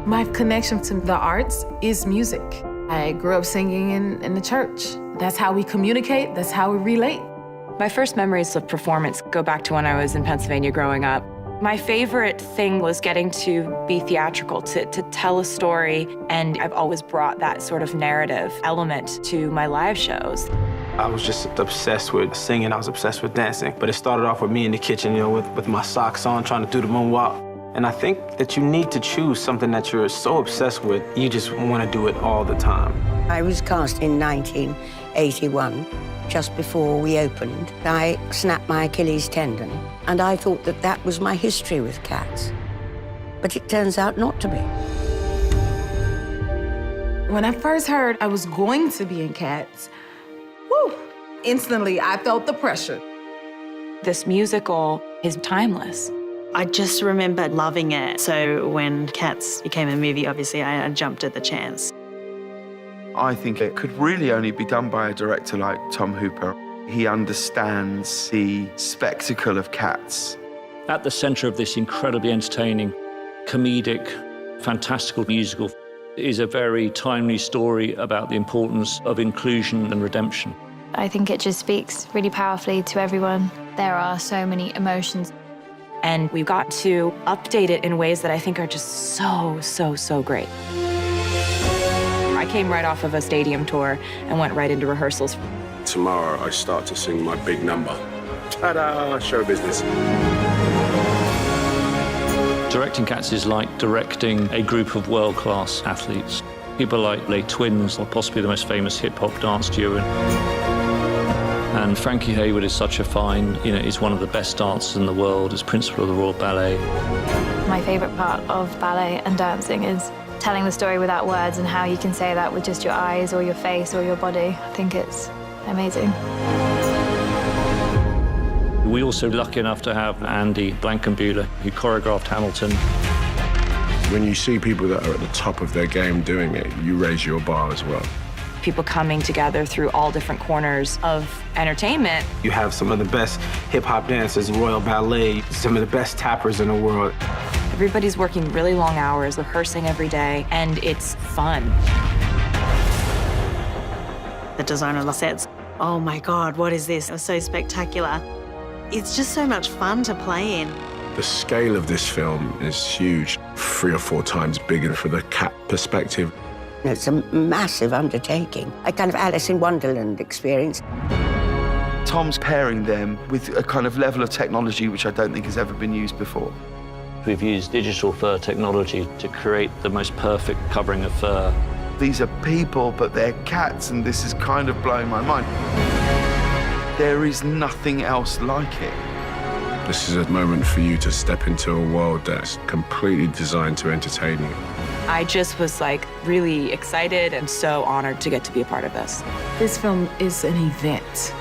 My connection to the arts is music. I grew up singing in the church. That's how we communicate, that's how we relate. My first memories of performance go back to when I was in Pennsylvania growing up. My favorite thing was getting to be theatrical, to tell a story, and I've always brought that sort of narrative element to my live shows. I was just obsessed with singing, I was obsessed with dancing, but it started off with me in the kitchen, you know, with my socks on, trying to do the moonwalk. And I think that you need to choose something that you're so obsessed with, you just want to do it all the time. I was cast in 1981. Just before we opened, I snapped my Achilles tendon, and I thought that that was my history with cats. But it turns out not to be. When I first heard I was going to be in Cats, whew, instantly I felt the pressure. This musical is timeless. I just remember loving it. So when Cats became a movie, obviously I jumped at the chance. I think it could really only be done by a director like Tom Hooper. He understands the spectacle of Cats. At the centre of this incredibly entertaining, comedic, fantastical musical is a very timely story about the importance of inclusion and redemption. I think it just speaks really powerfully to everyone. There are so many emotions. And we've got to update it in ways that I think are just so great. I came right off of a stadium tour and went right into rehearsals. Tomorrow, I start to sing my big number. Ta-da, show business. Directing Cats is like directing a group of world-class athletes. People like Les Twins, or possibly the most famous hip-hop dance duo. And Frankie Hayward is such a find, he's one of the best dancers in the world, as principal of the Royal Ballet. My favorite part of ballet and dancing is telling the story without words and how you can say that with just your eyes or your face or your body. I think it's amazing. We're also lucky enough to have Andy Blankenbuehler, who choreographed Hamilton. When you see people that are at the top of their game doing it, you raise your bar as well. People coming together through all different corners of entertainment. You have some of the best hip-hop dancers, Royal Ballet, some of the best tappers in the world. Everybody's working really long hours, rehearsing every day, and it's fun. The designer said, "Oh my God, what is this?" It was so spectacular. It's just so much fun to play in. The scale of this film is huge, 3 or 4 times bigger for the cat perspective. It's a massive undertaking, a kind of Alice in Wonderland experience. Tom's pairing them with a kind of level of technology which I don't think has ever been used before. We've used digital fur technology to create the most perfect covering of fur. These are people, but they're cats, and this is kind of blowing my mind. There is nothing else like it. This is a moment for you to step into a world that's completely designed to entertain you. I just was really excited and so honored to get to be a part of this. This film is an event.